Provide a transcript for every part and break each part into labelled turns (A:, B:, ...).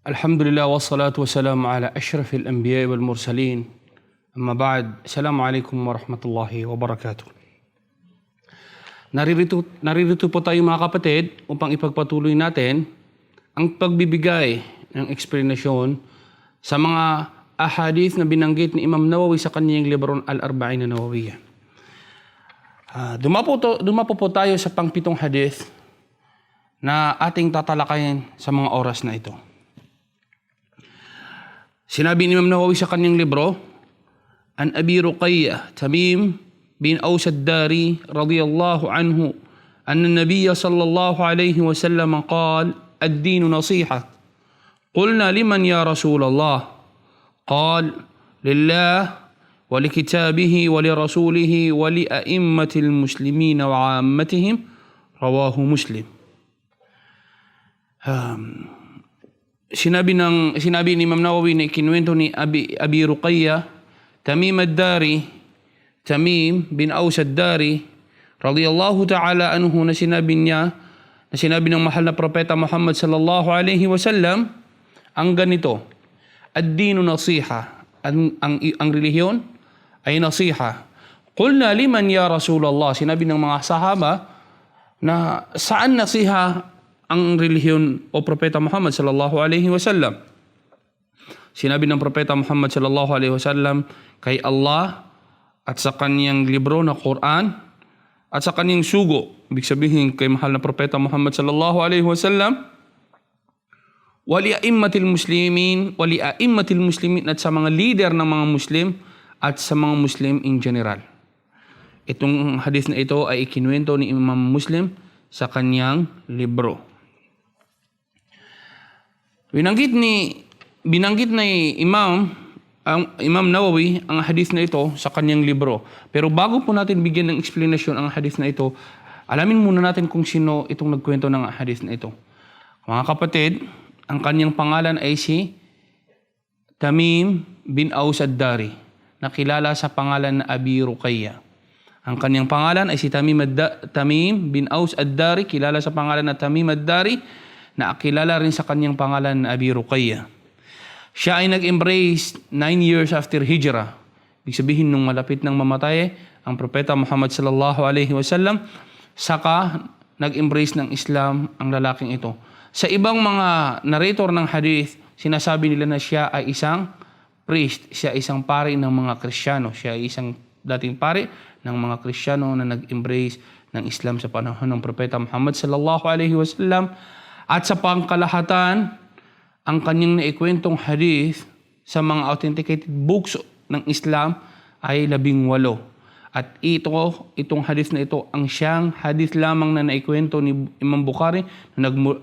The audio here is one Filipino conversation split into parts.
A: Alhamdulillah wassalatu wassalamu ala ashrafil anbiya wal mursalin. Amma ba'd. Assalamualaikum warahmatullahi wabarakatuh. Naririto po tayo mga kapatid upang ipagpatuloy natin ang pagbibigay ng eksplanasyon sa mga ahadith na binanggit ni Imam Nawawi sa kanyang libro Al-Arba'in an-Nawawiyya. Dumapo po tayo sa pangpitong hadith na ating tatalakayin sa mga oras na ito. Sinabi ni Imam Nawawi sa kanyang libro, An Abi Ruqayyah Tamim bin Aus ad-Dari radiyallahu anhu anna an-nabiy sallallahu alayhi wa sallam qala ad-din nasiha. Qulna liman ya Rasulullah? Qala lillah wa likitabihi wa lirasulihi wa li'a'immatil muslimin wa 'ammatihim. Rawahu Muslim. Sinabi ni Imam Nawawi na ikinuwento ni Abi Ruqayyah Tamim ad-Dari, Tamim bin Aus ad-Dari radiyallahu ta'ala anhu na sinabi ng mahal na propeta Muhammad sallallahu alaihi wasallam ang ganito: ad-dinu nasiha, ang relihiyon ay nasiha. Qulna liman ya Rasulullah? Sinabi ng mga sahaba na saan nasiha ang relihiyon o propeta Muhammad sallallahu alaihi wasallam? Sinabi ng propeta Muhammad sallallahu alaihi wasallam, kay Allah at sa kanyang libro na Quran at sa kanyang sugo. Ibig sabihin kay mahal na propeta Muhammad sallallahu alaihi wasallam, wali'a'immatil muslimin at sa mga leader ng mga Muslim at sa mga Muslim in general. Itong hadith na ito ay ikinuwento ni Imam Muslim sa kanyang libro. Binanggit ni Imam Nawawi ang hadith na ito sa kanyang libro. Pero bago po natin bigyan ng explanation ang hadith na ito, alamin muna natin kung sino itong nagkwento ng hadith na ito. Mga kapatid, ang kanyang pangalan ay si Tamim bin Aus ad-Dari, nakilala sa pangalan na Abi Ruqayyah. Ang kanyang pangalan ay si Tamim bin Aus ad-Dari, kilala sa pangalan na Tamim ad-Dari, na kilala rin sa kanyang pangalan na Abi Ruqayyah. Siya ay nag-embrace 9 years after Hijrah. Ibig sabihin nung malapit nang mamatay ang propeta Muhammad sallallahu alaihi wasallam, saka nag-embrace ng Islam ang lalaking ito. Sa ibang mga narrator ng hadith, sinasabi nila na siya ay isang priest, siya ay isang pari ng mga Kristiyano, siya ay isang dating pari ng mga Kristiyano na nag-embrace ng Islam sa panahon ng propeta Muhammad sallallahu alaihi wasallam. At sa pangkalahatan, ang kanyang naikwentong hadith sa mga authenticated books ng Islam ay 18. At itong hadith na ito ang siyang hadith lamang na naikwento ni Imam Bukhari,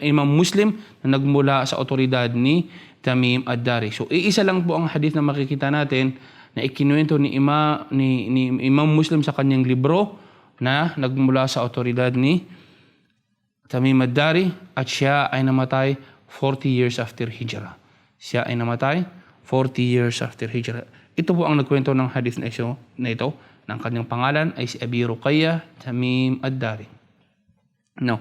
A: Imam Muslim, na nagmula sa otoridad ni Tamim ad-Dari. So iisa lang po ang hadith na makikita natin na ikinuwento ni Imam Muslim sa kanyang libro na nagmula sa otoridad ni Tamim ad-Dari, at siya ay namatay 40 years after Hijrah. Siya ay namatay 40 years after Hijrah. Ito po ang nagkwento ng hadith na ito. Ng kanyang pangalan ay si Abi Ruqayyah Tamim ad-Dari. No.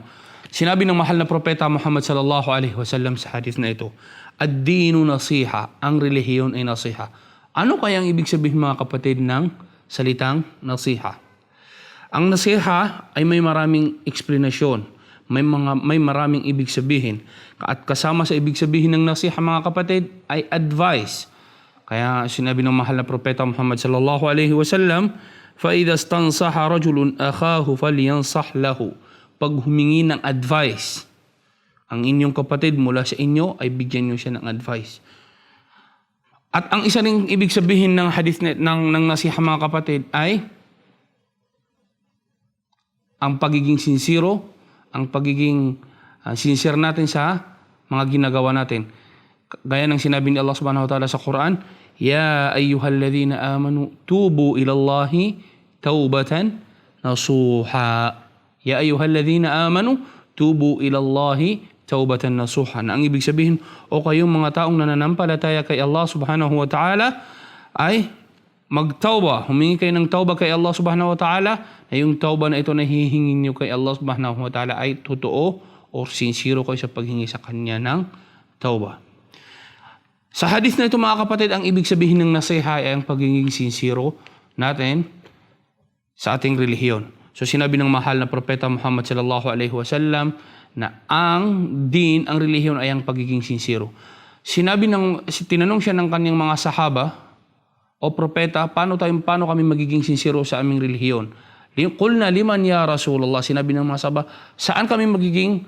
A: Sinabi ng mahal na propeta Muhammad sallallahu alaihi wasallam sa hadith na ito, ad-dinu nasiha, ang relihiyon ay nasiha. Ano kaya ang ibig sabihin mga kapatid ng salitang nasiha? Ang nasiha ay may maraming eksplanasyon. May maraming ibig sabihin. At kasama sa ibig sabihin ng nasiha mga kapatid ay advice. Kaya sinabi ng mahal na propeta Muhammad sallallahu alaihi wasallam, فَإِذَا اسْتَنْصَحَ رَجُلٌ أَخَاهُ فَلْيَنْصَحْ لَهُ. Pag humingi ng advice, ang inyong kapatid mula sa inyo ay bigyan niyo siya ng advice. At ang isa ring ibig sabihin ng hadith ng nasiha mga kapatid ay ang pagiging sincero, ang pagiging sincere natin sa mga ginagawa natin. Gaya ng sinabi ni Allah subhanahu wa ta'ala sa Quran, Ya ayyuhalladhina amanu tubu ilallahi taubatan nasuha. Ya ayyuhalladhina amanu tubu ilallahi taubatan nasuha. Na ang ibig sabihin, o kayong mga taong nananampalataya kay Allah subhanahu wa ta'ala ay magtauba, humingi kayo ng tauba kay Allah subhanahu wa ta'ala, na yung tauba na ito na hihingin nyo kay Allah subhanahu wa ta'ala ay totoo o sincere kayo sa paghingi sa Kanya ng tauba. Sa hadith na ito mga kapatid, ang ibig sabihin ng nasiha ay ang pagiging sincero natin sa ating relihiyon. So sinabi ng mahal na propeta Muhammad sallallahu alaihi wasallam na ang din, ang relihiyon ay ang pagiging sincero. Tinanong siya ng kanyang mga sahaba, o propeta, paano kami magiging sincero sa aming relihiyon? Qulna liman ya Rasulullah, sinabi ng mga sahaba, saan kami magiging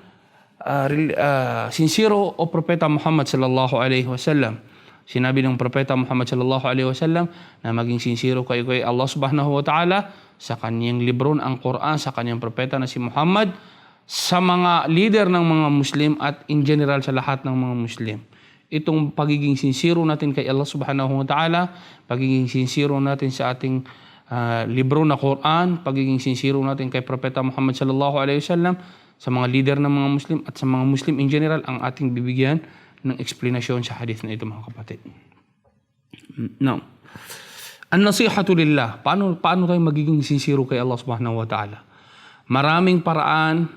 A: sincero o propeta Muhammad sallallahu alaihi wasallam? Sinabi ng propeta Muhammad sallallahu alaihi wasallam na maging sincero kayo kay Allah subhanahu wa ta'ala sa kanyang libro ang Quran, sa kanyang propeta na si Muhammad, sa mga leader ng mga Muslim at in general sa lahat ng mga Muslim. Itong pagiging sincero natin kay Allah subhanahu wa ta'ala, pagiging sincero natin sa ating libro na Quran, pagiging sincero natin kay propeta Muhammad sallallahu alaihi wasallam, sa mga leader ng mga Muslim at sa mga Muslim in general, ang ating bibigyan ng explanation sa hadith na ito mga kapatid. Now, an-nasihatu lillah. Paano tayo magiging sincero kay Allah subhanahu wa ta'ala? Maraming paraan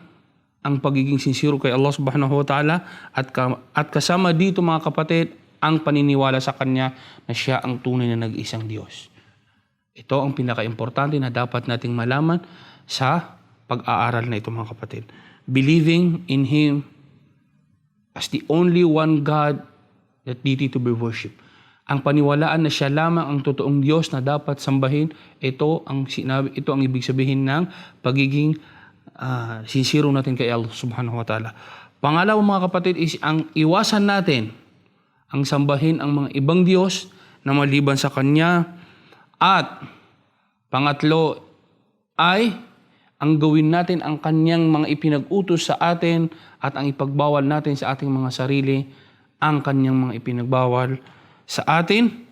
A: ang pagiging sincero kay Allah subhanahu wa ta'ala at kasama dito mga kapatid ang paniniwala sa Kanya na Siya ang tunay na nag-isang Diyos. Ito ang pinaka-importante na dapat nating malaman sa pag-aaral na ito mga kapatid. Believing in Him as the only one God that needed to be worshipped. Ang paniwalaan na Siya lamang ang totoong Diyos na dapat sambahin, ito ang ibig sabihin ng pagiging sincero natin kay Allah subhanahu wa ta'ala. Pangalawa mga kapatid is ang iwasan natin ang sambahin ang mga ibang Diyos na maliban sa Kanya. At pangatlo ay ang gawin natin ang Kanyang mga ipinag-utos sa atin at ang ipagbawal natin sa ating mga sarili ang Kanyang mga ipinagbawal sa atin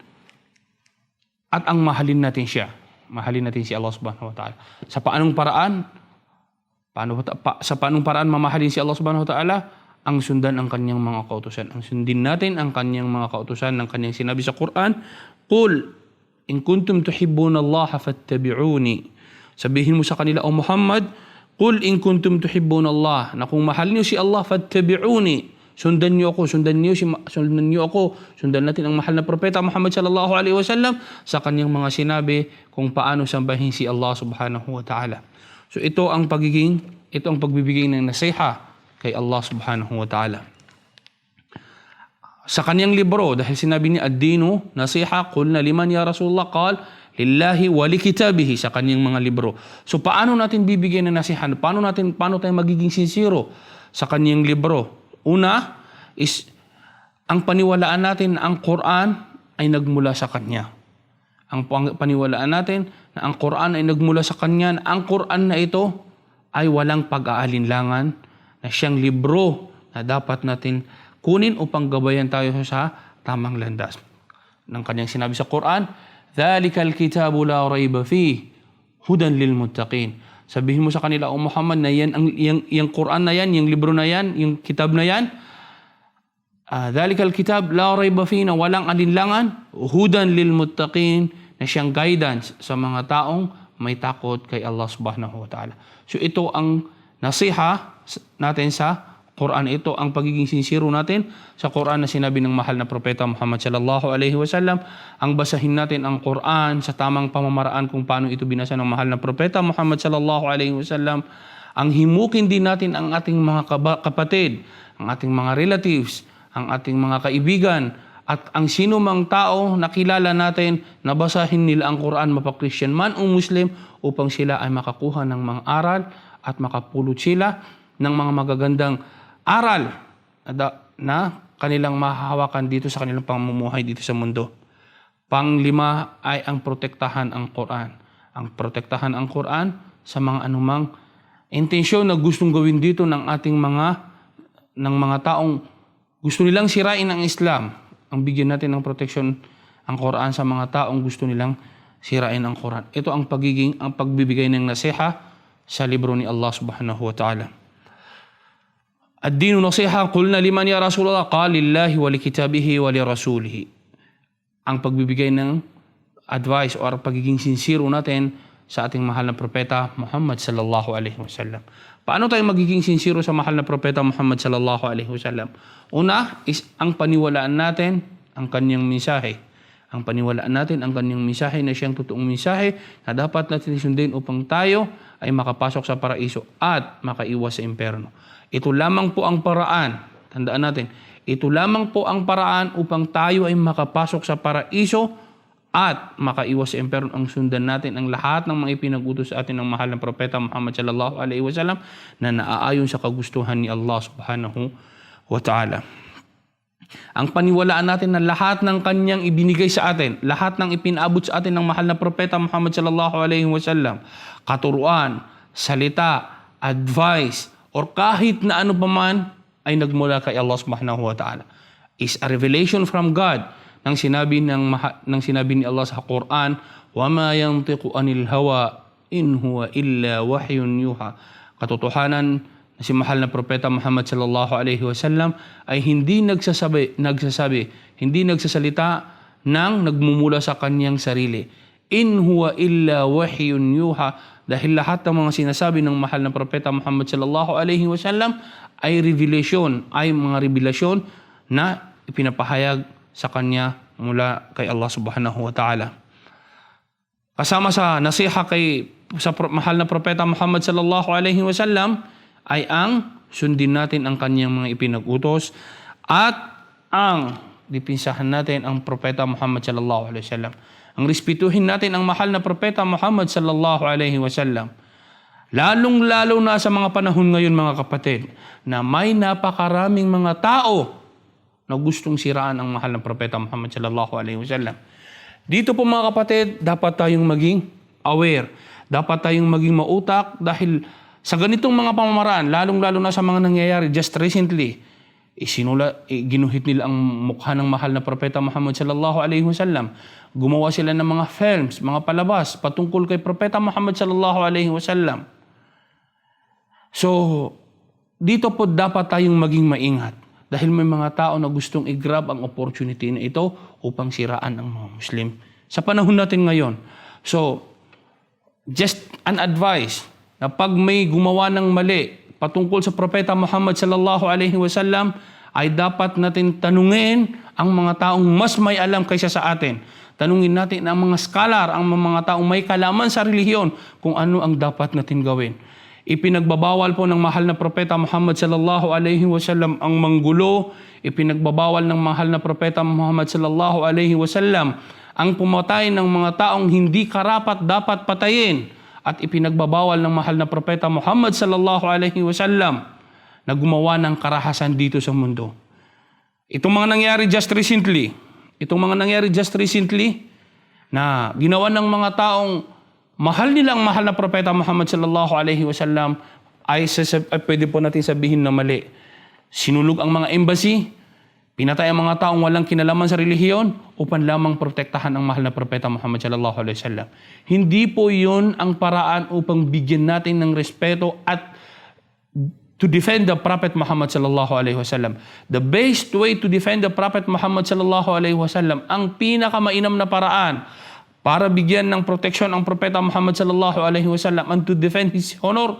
A: at ang mahalin natin Siya. Mahalin natin si Allah subhanahu wa ta'ala. Sa paanong paraan mamahalin si Allah subhanahu wa ta'ala? Ang sundan ang Kanyang mga kautusan. Ang sundin natin ang Kanyang mga kautusan ng Kanyang sinabi sa Quran, Qul in kuntum tuhibbuna Allah fattabi'uni. Sabihin mo sa kanila, O Muhammad, Qul in kuntum tuhibbuna Allah, na kung mahal niyo si Allah, fattabi'uni. Sundan niyo ako, sundan natin ang mahal na propeta Muhammad sallallahu alaihi wasallam sa kanyang mga sinabi kung paano sambahin si Allah subhanahu wa ta'ala. So ito ang pagbibigay ng nasiha kay Allah subhanahu wa ta'ala. Sa kanyang libro, dahil sinabi niya, ad-dinu nasiha, qulna liman ya Rasulullah, qal lillahi wa likitabihi, sa kanyang mga libro. So paano natin bibigyan ng nasiha? Paano tayo magiging sincero sa kanyang libro? Una is ang paniwalaan natin na ang Quran ay nagmula sa Kanya. Ang paniwalaan natin na ang Quran ay nagmula sa Kanya, na ang Quran na ito ay walang pag-aalinlangan, na siyang libro na dapat natin kunin upang gabayan tayo sa tamang landas. Ng Kanyang sinabi sa Quran, "Dhalikal kitabu la rayba fihi, hudan lil muttaqin." Sabihin mo sa kanila, O Muhammad, na yung Quran na yan, yung libro na yan, yung kitab na yan, dhalikal kitab la rayba fihi, na walang alinlangan, hudan lil muttaqin, na siyang guidance sa mga taong may takot kay Allah subhanahu wa ta'ala. So ito ang nasiha natin sa Quran. Ito ang pagiging sincero natin sa Quran na sinabi ng mahal na propeta Muhammad sallallahu alaihi wasallam. Ang basahin natin ang Quran sa tamang pamamaraan kung paano ito binasa ng mahal na propeta Muhammad sallallahu alaihi wasallam. Ang himukin din natin ang ating mga kapatid, ang ating mga relatives, ang ating mga kaibigan, at ang sino mang tao na kilala natin na basahin nila ang Quran, mapa-Christian man o Muslim, upang sila ay makakuha ng mga aral at makapulot sila ng mga magagandang aral na kanilang mahahawakan dito sa kanilang pamumuhay dito sa mundo. Panglima ay ang protektahan ang Quran. Ang protektahan ang Quran sa mga anumang intensyon na gustong gawin dito ng ating mga taong gusto nilang sirain ang Islam. Ang bigyan natin ng protection ang Quran sa mga taong gusto nilang sirain ang Quran. Ito ang pagbibigay ng nasiha sa libro ni Allah subhanahu wa ta'ala. Ad-dinu nasiha, qulna liman ya Rasulullah, qala lillahi wa likitabihi wa lirasulihi. Ang pagbibigay ng advice o pagiging sincero natin sa ating mahal na propeta Muhammad sallallahu alaihi wasallam. Paano tayo magiging sincero sa mahal na propeta Muhammad sallallahu alaihi wasallam? Una is ang paniwalaan natin ang kanyang mensahe. Ang paniwalaan natin ang kanyang mensahe na siyang totoong mensahe na dapat natin sundin upang tayo ay makapasok sa paraiso at makaiwas sa impyerno. Ito lamang po ang paraan, tandaan natin, ito lamang po ang paraan upang tayo ay makapasok sa paraiso at makaiwas sa impyerno. Ang sundan natin ang lahat ng mga ipinag-utos sa atin ng mahal na propeta Muhammad sallallahu alaihi wasallam na naaayon sa kagustuhan ni Allah subhanahu wa ta'ala. Ang paniwalaan natin na lahat ng kanyang ibinigay sa atin, lahat ng ipinabot sa atin ng mahal na propeta Muhammad sallallahu alaihi wasallam, katuruan, salita, advice, or kahit na ano paman ay nagmula kay Allah subhanahu wa ta'ala. Is a revelation from God nang sinabi ni Allah sa Quran, وَمَا يَنْطِقُ عَنِ الْهَوَىٰ إِنْ هُوَ إِلَّا وَحْيٌ يُوحَىٰ. Katotohanan, si mahal na propeta Muhammad sallallahu alaihi wasallam ay hindi nagsasalita ng nagmumula sa kanyang sarili. In huwa illa wahyun yuha, dahil lahat ng mga sinasabi ng mahal na propeta Muhammad sallallahu alaihi wasallam ay revelation, ay mga revelasyon na ipinapahayag sa kanya mula kay Allah subhanahu wa ta'ala. Kasama sa nasiha sa mahal na propeta Muhammad sallallahu alaihi wasallam ay ang sundin natin ang kanyang mga ipinag-utos at ang dipinsahan natin ang propeta Muhammad sallallahu alaihi wasallam. Ang respetuhin natin ang mahal na propeta Muhammad sallallahu alaihi wasallam. Lalong-lalo na sa mga panahon ngayon, mga kapatid, na may napakaraming mga tao na gustong siraan ang mahal na propeta Muhammad sallallahu alaihi wasallam. Dito po, mga kapatid, dapat tayong maging aware. Dapat tayong maging mautak dahil sa ganitong mga pamamaraan, lalong-lalo na sa mga nangyayari just recently, ginuhit nila ang mukha ng mahal na propeta Muhammad sallallahu alaihi wasallam. Gumawa sila ng mga films, mga palabas patungkol kay propeta Muhammad sallallahu alaihi wasallam. So, dito po dapat tayong maging maingat dahil may mga tao na gustong i-grab ang opportunity na ito upang siraan ang mga Muslim sa panahon natin ngayon. So, just an advice na pag may gumawa ng mali patungkol sa propeta Muhammad sallallahu alaihi wasallam, ay dapat natin tanungin ang mga taong mas may alam kaysa sa atin. Tanungin natin ang mga scholar, ang mga taong may kalaman sa relihiyon kung ano ang dapat natin gawin. Ipinagbabawal po ng mahal na propeta Muhammad sallallahu alaihi wasallam ang manggulo. Ipinagbabawal ng mahal na propeta Muhammad sallallahu alaihi wasallam ang pumatay ng mga taong hindi karapat dapat patayin. At ipinagbabawal ng mahal na propeta Muhammad sallallahu alaihi wasallam na gumawa ng karahasan dito sa mundo. Itong mga nangyari just recently na ginawa ng mga taong mahal nilang mahal na propeta Muhammad sallallahu alaihi wasallam ay pwede po natin sabihin na mali. Sinulog ang mga embassy, pinatay ang mga taong walang kinalaman sa relihiyon upang lamang protektahan ang mahal na propeta Muhammad sallallahu alaihi wasallam. Hindi po 'yun ang paraan upang bigyan natin ng respeto at to defend the Prophet Muhammad sallallahu alaihi wasallam. The best way to defend the Prophet Muhammad sallallahu alaihi wasallam, ang pinakamainam na paraan para bigyan ng proteksyon ang propeta Muhammad sallallahu alaihi wasallam and to defend his honor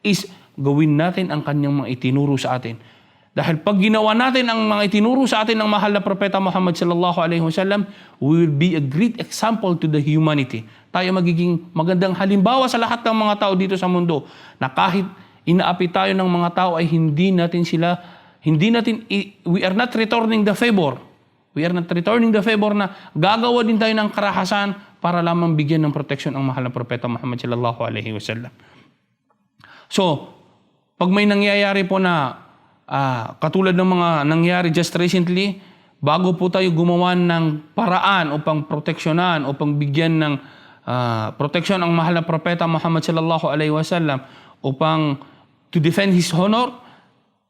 A: is gawin natin ang kanyang mga itinuro sa atin. Dahil pag ginawa natin ang mga itinuro sa atin ng mahal na propeta Muhammad sallallahu alaihi wasallam, we will be a great example to the humanity. Tayo magiging magandang halimbawa sa lahat ng mga tao dito sa mundo na kahit inaapi tayo ng mga tao ay we are not returning the favor. We are not returning the favor na gagawa din tayo ng karahasan para lamang bigyan ng proteksyon ang mahal na propeta Muhammad sallallahu alaihi wasallam. So, pag may nangyayari po na katulad ng mga nangyari just recently, bago po tayo gumawa ng paraan upang proteksyonan, upang bigyan ng proteksyon ang mahal na propeta Muhammad sallallahu alaihi wasallam upang to defend his honor,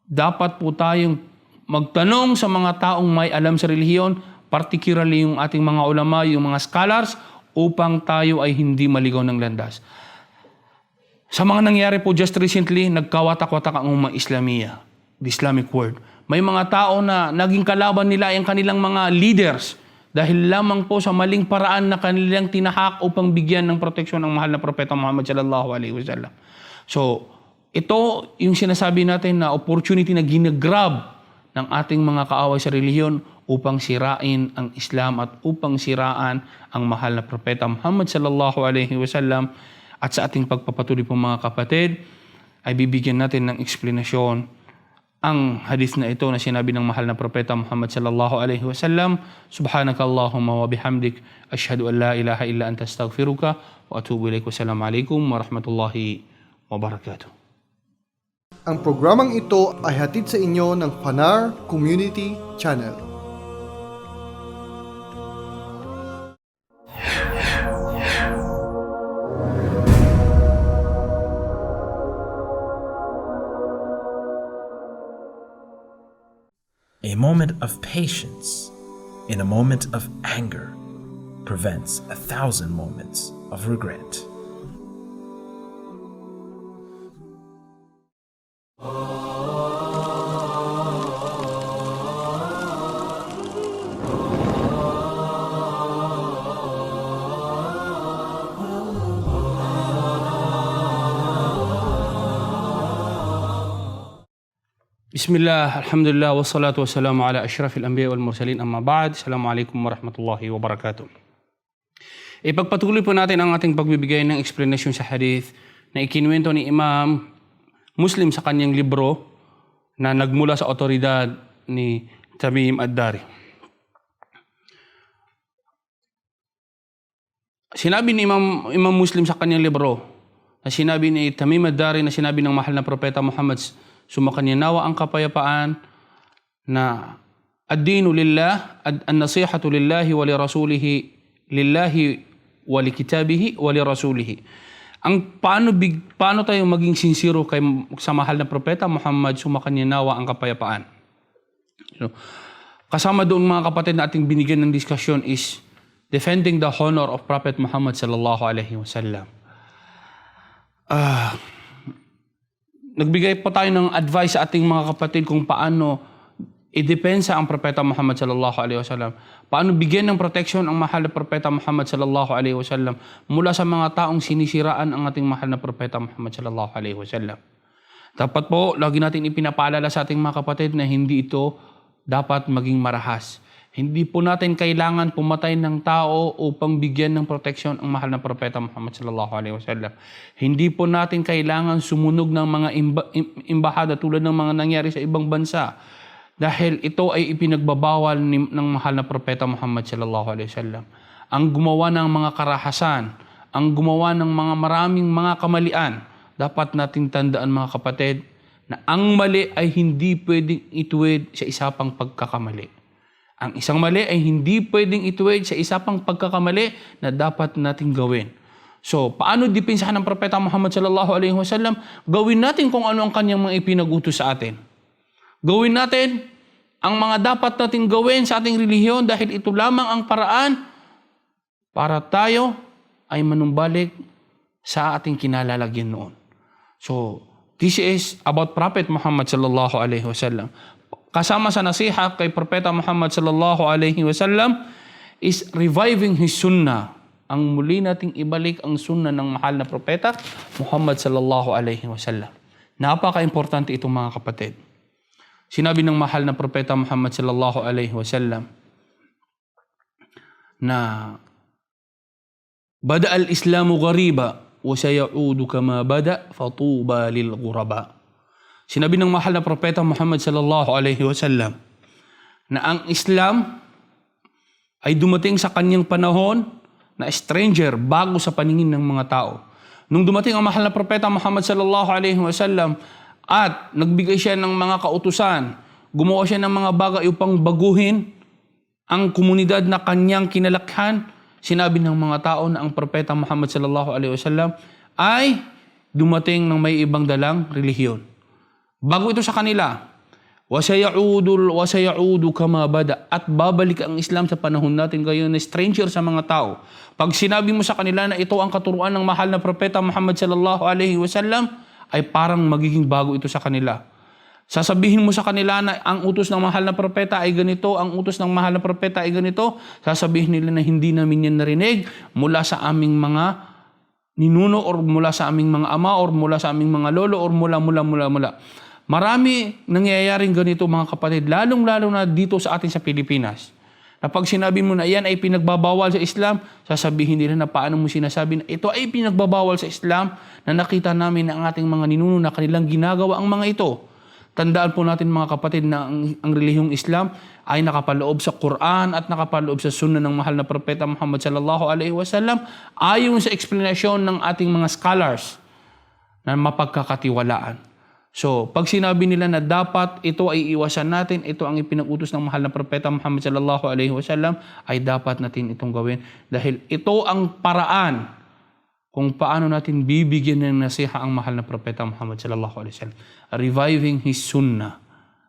A: dapat po tayong magtanong sa mga taong may alam sa relihiyon, particularly yung ating mga ulama, yung mga scholars, upang tayo ay hindi maligaw ng landas. Sa mga nangyari po just recently, nagkawatak-watak ang mga Islamiyah, the Islamic world. May mga tao na naging kalaban nila ang kanilang mga leaders dahil lamang po sa maling paraan na kanilang tinahak upang bigyan ng proteksyon ang mahal na propeta Muhammad sallallahu alaihi wasallam. So, ito yung sinasabi natin na opportunity na ginagrab ng ating mga kaaway sa relihiyon upang sirain ang Islam at upang siraan ang mahal na propeta Muhammad sallallahu alaihi wasallam. At sa ating pagpapatuloy po mga kapatid, ay bibigyan natin ng eksplanasyon ang hadith na ito na sinabi ng mahal na propeta Muhammad sallallahu alaihi wasallam. Subhanakallahumma wa bihamdik, ashhadu an la ilaha illa anta astaghfiruka wa atubu ilaik. Wassalamualaikum warahmatullahi wabarakatuh.
B: Ang programang ito ay hatid sa inyo ng Fanar Community Channel.
C: A moment of patience in a moment of anger prevents 1,000 moments of regret.
A: Bismillah, alhamdulillah, wassalatu wassalamu ala ashrafil anbiya wal mursalin, amma ba'd. Assalamualaikum warahmatullahi wabarakatuh. Ipagpatuloy po natin ang ating pagbibigay ng explanation sa hadith na ikinuwento ni Imam Muslim sa kanyang libro na nagmula sa otoridad ni Tamim ad-Dari. Sinabi ni Imam Muslim sa kanyang libro na sinabi ni Tamim ad-Dari na sinabi ng mahal na propeta Muhammad sumakanya nawa ang kapayapaan na ad-dinu lillah, an-nasihatu lillahi wa li rasulihi, lillahi wa li kitabihi wa li rasulihi. Ang paano tayo maging sincero kay sa mahal na propeta Muhammad, sumakanya nawa ang kapayapaan. So, kasama doon mga kapatid na ating binigyan ng diskusyon is defending the honor of Prophet Muhammad sallallahu alaihi wasallam. Nagbigay po tayo ng advice sa ating mga kapatid kung paano i-depensa ang propeta Muhammad sallallahu alaihi wasallam. Paano bigyan ng protection ang mahal na propeta Muhammad sallallahu alaihi wasallam mula sa mga taong sinisiraan ang ating mahal na propeta Muhammad sallallahu alaihi wasallam. Dapat po lagi natin ipinapaalala sa ating mga kapatid na hindi ito dapat maging marahas. Hindi po natin kailangan pumatay ng tao upang bigyan ng protection ang mahal na propeta Muhammad sallallahu alaihi wasallam. Hindi po natin kailangan sumunog ng mga imbahada tulad ng mga nangyari sa ibang bansa dahil ito ay ipinagbabawal ng mahal na propeta Muhammad sallallahu alaihi wasallam. Ang gumawa ng mga karahasan, ang gumawa ng mga maraming mga kamalian, dapat nating tandaan mga kapatid na ang mali ay hindi pwedeng ituwid sa isa pang pagkakamali. Ang isang mali ay hindi pwedeng ituwid sa isa pang pagkakamali na dapat nating gawin. So, paano depensahan ng propeta Muhammad sallallahu alaihi wasallam? Gawin natin kung ano ang kanyang mga ipinagutos sa atin. Gawin natin ang mga dapat nating gawin sa ating relihiyon dahil ito lamang ang paraan para tayo ay manumbalik sa ating kinalalagyan noon. So, this is about Prophet Muhammad sallallahu alaihi wasallam. Kasama sa nasiha kay Propeta Muhammad sallallahu alaihi wasallam is reviving his sunnah. Ang muli nating ibalik ang sunnah ng mahal na propeta Muhammad sallallahu alaihi wasallam. Napaka-importante itong mga kapatid. Sinabi ng mahal na propeta Muhammad sallallahu alaihi wasallam na bada al-islamu ghariba wa sayaudu kama bada fatuba lil ghuraba. Sinabi ng mahal na propeta Muhammad sallallahu alaihi wasallam na ang Islam ay dumating sa kanyang panahon na stranger, bago sa paningin ng mga tao. Nung dumating ang mahal na propeta Muhammad sallallahu alaihi wasallam at nagbigay siya ng mga kautusan, gumawa siya ng mga bagay upang baguhin ang komunidad na kanyang kinalakhan, sinabi ng mga tao na ang propeta Muhammad sallallahu alaihi wasallam ay dumating ng may ibang dalang relihiyon. Bago ito sa kanila, wasayaudu kama bada, at babalik ang Islam sa panahon natin ngayon na stranger sa mga tao. Pag sinabi mo sa kanila na ito ang katuruan ng mahal na propeta Muhammad sallallahu alaihi wasallam, ay parang magiging bago ito sa kanila. Sasabihin mo sa kanila na ang utos ng mahal na propeta ay ganito, ang utos ng mahal na propeta ay ganito, sasabihin nila na hindi namin yan narinig mula sa aming mga ninuno or mula sa aming mga ama or mula sa aming mga lolo or mula. Marami nangyayaring ganito mga kapatid, lalong-lalo na dito sa atin sa Pilipinas. Na pag sinabi mo na yan ay pinagbabawal sa Islam, sasabihin nila na paano mo sinasabi na ito ay pinagbabawal sa Islam, na nakita namin na ang ating mga ninuno na kanilang ginagawa ang mga ito. Tandaan po natin mga kapatid na ang relihiyong Islam ay nakapaloob sa Quran at nakapaloob sa sunna ng mahal na propeta Muhammad sallallahu alaihi wasallam ayon sa explanation ng ating mga scholars na mapagkakatiwalaan. So, pag sinabi nila na dapat ito ay iwasan natin, ito ang ipinag-utos ng mahal na propeta Muhammad sallallahu alaihi wasallam, ay dapat natin itong gawin dahil ito ang paraan kung paano natin bibigyan ng nasiha ang mahal na propeta Muhammad sallallahu alaihi wasallam. Reviving his sunnah.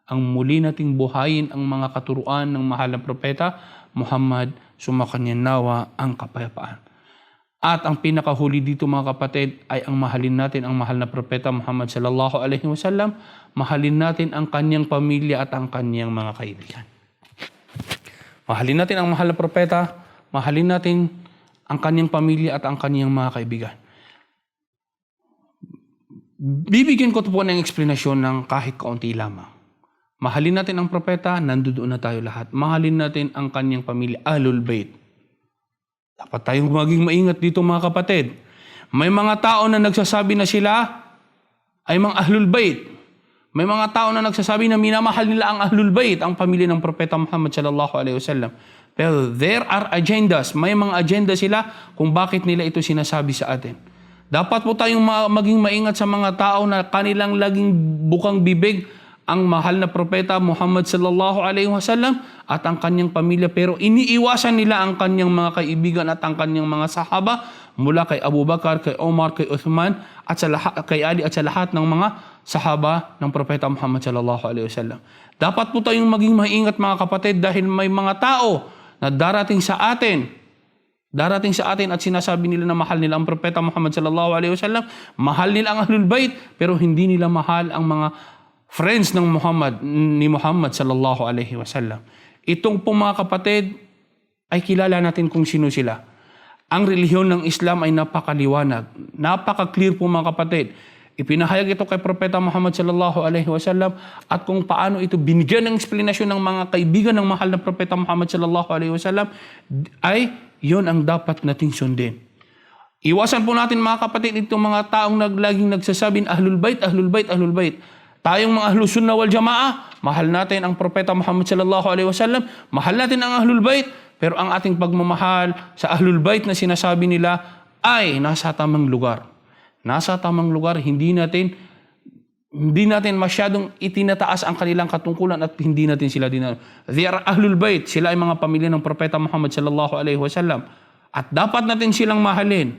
A: Ang muli nating buhayin ang mga katuruan ng mahal na propeta Muhammad, sumakanya nawa ang kapayapaan. At ang pinakahuli dito mga kapatid ay ang mahalin natin ang mahal na propeta Muhammad sallallahu alaihi wasallam, mahalin natin ang kanyang pamilya at ang kanyang mga kaibigan. Mahalin natin ang mahal na propeta, mahalin natin ang kanyang pamilya at ang kanyang mga kaibigan. Bibigyan ko po ng eksplanasyon ng kahit kaunti lamang. Mahalin natin ang propeta, nandoon na tayo lahat. Mahalin natin ang kanyang pamilya, Ahlul Bait. Dapat tayong maging maingat dito mga kapatid. May mga tao na nagsasabi na sila ay mga Ahlul Bait. May mga tao na nagsasabi na minamahal nila ang Ahlul Bait, ang pamilya ng propeta Muhammad sallallahu alaihi wasallam. Pero there are agendas. May mga agenda sila kung bakit nila ito sinasabi sa atin. Dapat po tayong maging maingat sa mga tao na kanilang laging bukang bibig ang mahal na propeta Muhammad sallallahu alaihi wasallam at ang kanyang pamilya, pero iniiwasan nila ang kanyang mga kaibigan at ang kanyang mga sahaba mula kay Abu Bakar, kay Omar, kay Uthman at sa lahat, kay Ali at sa lahat ng mga sahaba ng propeta Muhammad sallallahu alaihi wasallam. Dapat po tayong maging maingat mga kapatid dahil may mga tao na darating sa atin at sinasabi nila na mahal nila ang propeta Muhammad sallallahu alaihi wasallam, mahal nila ang Ahlul Bait, pero hindi nila mahal ang mga friends ng ni Muhammad sallallahu alaihi wasallam. Itong po mga kapatid ay kilala natin kung sino sila. Ang relihiyon ng Islam ay napakaliwanag. Napaka-clear po mga kapatid. Ipinahayag ito kay Propeta Muhammad sallallahu alaihi wasallam at kung paano ito binigyan ng eksplanasyon ng mga kaibigan ng mahal na Propeta Muhammad sallallahu alaihi wasallam ay yon ang dapat nating sundin. Iwasan po natin mga kapatid itong mga taong laging nagsasabing Ahlul Bait, Ahlul Bait, Ahlul Bait. Tayong mga Ahlus Sunnah wal Jamaa, mahal natin ang Propeta Muhammad sallallahu alaihi wasallam, mahal natin ang Ahlul Bait, pero ang ating pagmamahal sa Ahlul Bait na sinasabi nila ay nasa tamang lugar. Nasa tamang lugar, hindi natin masyadong itinataas ang kanilang katungkulan at hindi natin sila They are Ahlul Bait, sila ay mga pamilya ng Propeta Muhammad sallallahu alaihi wasallam at dapat natin silang mahalin.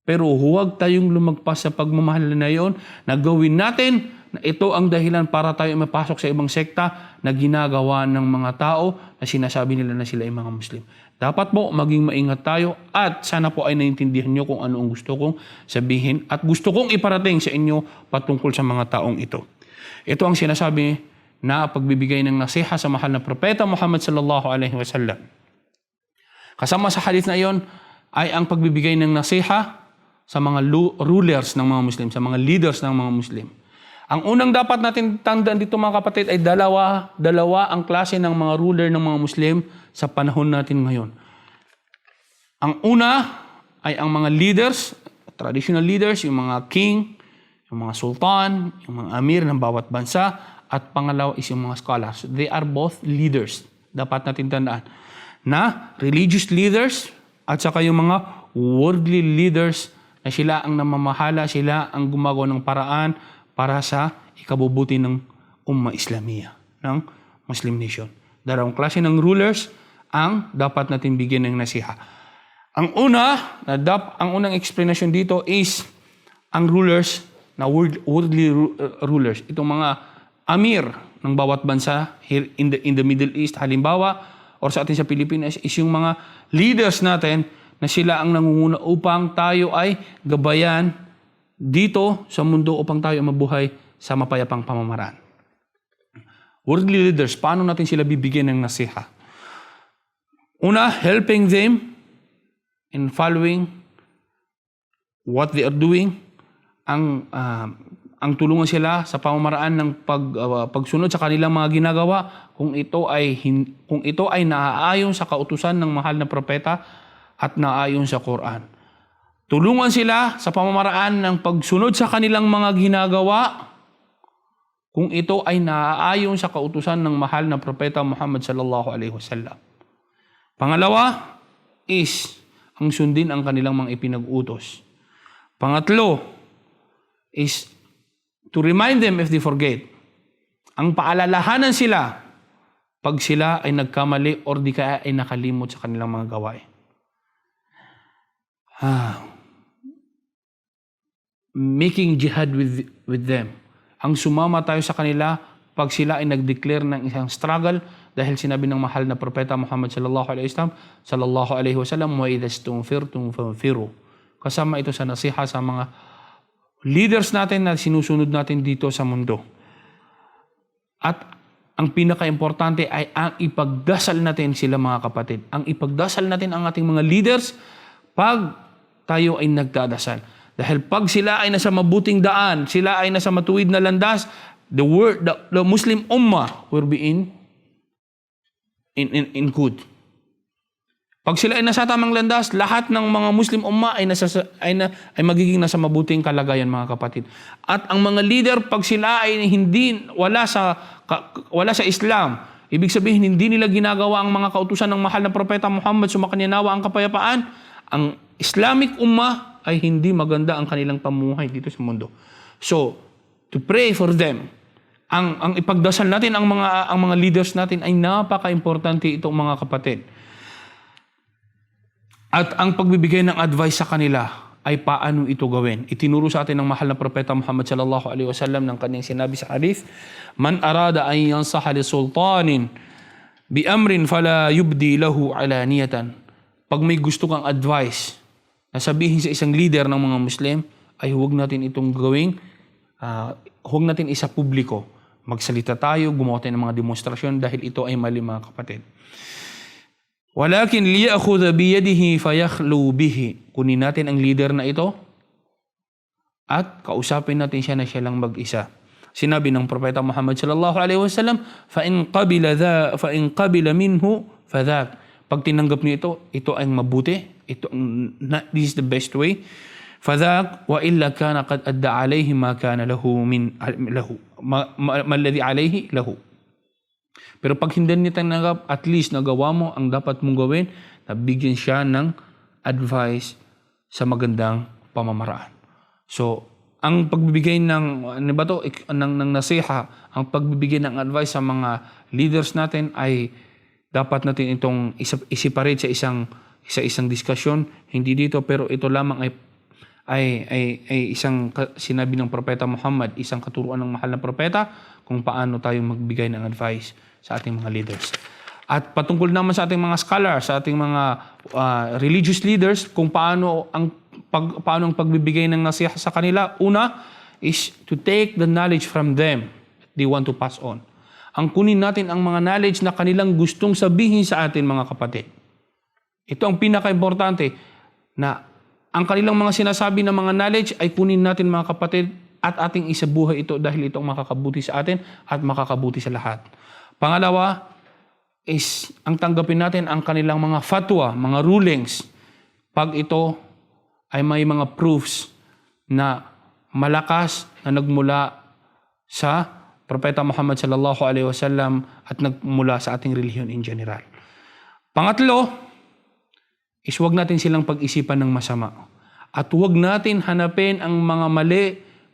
A: Pero huwag tayong lumagpas sa pagmamahal na yon na gawin natin na ito ang dahilan para tayo mapasok sa ibang sekta na ginagawa ng mga tao na sinasabi nila na sila ay mga Muslim. Dapat po maging maingat tayo at sana po ay naintindihan nyo kung ano ang gusto kong sabihin at gusto kong iparating sa inyo patungkol sa mga taong ito. Ito ang sinasabi na pagbibigay ng nasiha sa mahal na propeta Muhammad sallallahu alaihi wasallam. Kasama sa hadith na iyon ay ang pagbibigay ng nasiha sa mga rulers ng mga Muslim, sa mga leaders ng mga Muslim. Ang unang dapat natin tandaan dito mga kapatid ay dalawa ang klase ng mga ruler ng mga Muslim sa panahon natin ngayon. Ang una ay ang mga leaders, traditional leaders, yung mga king, yung mga sultan, yung mga amir ng bawat bansa, at pangalawa is yung mga scholars. They are both leaders. Dapat natin tandaan na religious leaders at saka yung mga worldly leaders na sila ang namamahala, sila ang gumagawa ng paraan para sa ikabubuti ng Ummah Islamiyah, ng Muslim nation. Dalawang klase ng rulers ang dapat natin bigyan ng nasiha. Ang unang explanation dito is ang rulers na worldly rulers. Itong mga amir ng bawat bansa here in the Middle East, halimbawa, or sa atin sa Pilipinas, is yung mga leaders natin na sila ang nangunguna upang tayo ay gabayan dito sa mundo upang tayo mabuhay sa mapayapang pamamaraan. Worldly leaders, paano natin sila bibigyan ng nasiha? Una, helping them in following what they are doing. Ang ang tulungan sila sa pamamaraan ng pagsunod sa kanilang mga ginagawa kung ito ay naaayon sa kautusan ng mahal na propeta at naaayon sa Quran. Tulungan sila sa pamamaraan ng pagsunod sa kanilang mga ginagawa kung ito ay naaayon sa kautusan ng mahal na propeta Muhammad sallallahu alaihi wasallam. Pangalawa is ang sundin ang kanilang mga ipinag-utos. Pangatlo is to remind them if they forget. Ang paalalahanan sila pag sila ay nagkamali or di kaya ay nakalimot sa kanilang mga gawain. Making jihad with them. Ang sumama tayo sa kanila pag sila ay nag-declare ng isang struggle dahil sinabi ng mahal na propeta Muhammad sallallahu alaihi wasallam wa idha stunfirtum fanfiru. Kasama ito sa nasiha sa mga leaders natin na sinusunod natin dito sa mundo. At ang pinaka-importante ay ang ipagdasal natin sila mga kapatid. Ang ipagdasal natin ang ating mga leaders pag tayo ay nagdadasal. Dahil pag sila ay nasa mabuting daan, sila ay nasa matuwid na landas, the Muslim Ummah will be in good. Pag sila ay nasa tamang landas, lahat ng mga Muslim Ummah ay magiging nasa mabuting kalagayan mga kapatid. At ang mga leader, pag sila ay wala sa Islam, ibig sabihin hindi nila ginagawa ang mga kautusan ng mahal na propeta Muhammad, sumakanyanawa ang kapayapaan, ang Islamic Ummah ay hindi maganda ang kanilang pamumuhay dito sa mundo. So, to pray for them, ang ipagdasal natin ang mga leaders natin ay napaka-importante itong mga kapatid. At ang pagbibigay ng advice sa kanila ay paano ito gawin. Itinuro sa atin ng mahal na propeta Muhammad sallallahu alaihi wasallam ng kanyang sinabi sa hadith, "Man arada an yansaha li sultanin bi amrin fala yubdi lahu alaniyatan." Pag may gusto kang advice na sabihin sa isang leader ng mga Muslim, ay huwag natin itong gawing, huwag natin isa publiko. Magsalita tayo, gumawa tayo ng mga demonstrasyon dahil ito ay mali mga kapatid. Walakin liya'khudha biyadihi fayakhlu bihi. Kunin natin ang leader na ito at kausapin natin siya na siya lang mag-isa. Sinabi ng propeta Muhammad sallallahu alaihi wasallam, fa in qabila minhu fadhak. Pag tinanggap niyo ito ay mabuti. This is the best way. Fadhak wa illa kana qad adda alayhi ma kana lahu ma alladhi alayhi lahu. Pero pag hindi niya tanggap, at least nagawa mo ang dapat mong gawin, nabigyan siya ng advice sa magandang pamamaraan. So, ang pagbibigay ng nasiha, ang pagbibigay ng advice sa mga leaders natin ay dapat natin itong i-separate sa isang diskusyon. Hindi dito, pero ito lamang ay isang sinabi ng propeta Muhammad, isang katuruan ng mahal na propeta kung paano tayo magbigay ng advice sa ating mga leaders. At patungkol naman sa ating mga scholars, sa ating mga religious leaders, kung paano ang pagbibigay ng nasiha sa kanila, una is to take the knowledge from them they want to pass on. Ang kunin natin ang mga knowledge na kanilang gustong sabihin sa atin mga kapatid. Ito ang pinaka-importante, na ang kanilang mga sinasabi na mga knowledge ay kunin natin mga kapatid at ating isabuhay ito dahil ito ang makakabuti sa atin at makakabuti sa lahat. Pangalawa is ang tanggapin natin ang kanilang mga fatwa, mga rulings, pag ito ay may mga proofs na malakas na nagmula sa propeta Muhammad sallallahu alaihi wasallam at nagmula sa ating relihiyon in general. Pangatlo is huwag natin silang pag-isipan ng masama. At huwag natin hanapin ang mga mali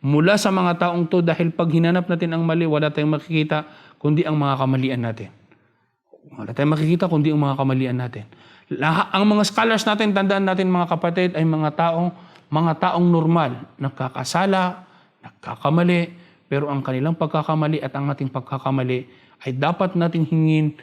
A: mula sa mga taong to, dahil pag hinanap natin ang mali, wala tayong makikita kundi ang mga kamalian natin. Wala tayong makikita kundi ang mga kamalian natin. Ang mga scholars natin, tandaan natin mga kapatid, ay mga taong normal, nagkakasala, nagkakamali, pero ang kanilang pagkakamali at ang ating pagkakamali ay dapat nating hingin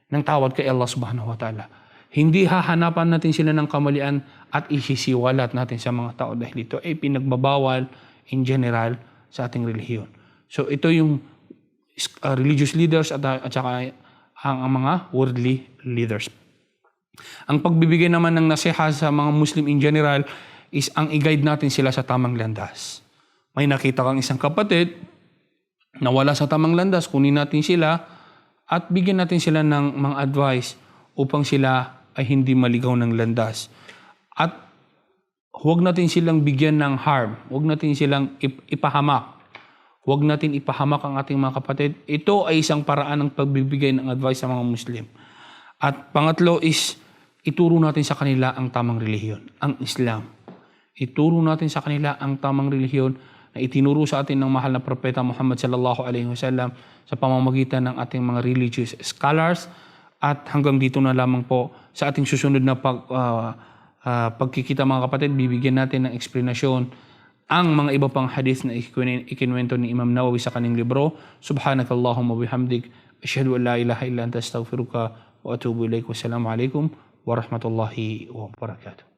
A: ng tawad kay Allah subhanahu wa ta'ala. Hindi hahanapan natin sila ng kamalian at isisiwalat natin sa mga tao dahil ito ay pinagbabawal in general sa ating relihiyon. So ito yung religious leaders at saka ang mga worldly leaders. Ang pagbibigay naman ng nasiha sa mga Muslim in general is ang i-guide natin sila sa tamang landas. may nakita kang isang kapatid na wala sa tamang landas, kunin natin sila at bigyan natin sila ng mga advice upang sila ay hindi maligaw ng landas. At huwag natin silang bigyan ng harm, huwag natin silang ipahamak. Huwag natin ipahamak ang ating mga kapatid. Ito ay isang paraan ng pagbibigay ng advice sa mga Muslim. At pangatlo is, ituro natin sa kanila ang tamang relihiyon, ang Islam. Ituro natin sa kanila ang tamang relihiyon na itinuro sa atin ng mahal na propeta Muhammad sallallahu alaihi wasallam sa pamamagitan ng ating mga religious scholars. At hanggang dito na lamang po sa ating susunod na pagkikita mga kapatid, bibigyan natin ng eksplanasyon ang mga iba pang hadith na ikinuwento ni Imam Nawawi sa kanyang libro. Subhanakallahumma bihamdik, asyhadu an la ilaha illa anta astaghfiruka wa atubu ilaik. Wassalamu alaikum warahmatullahi wabarakatuh.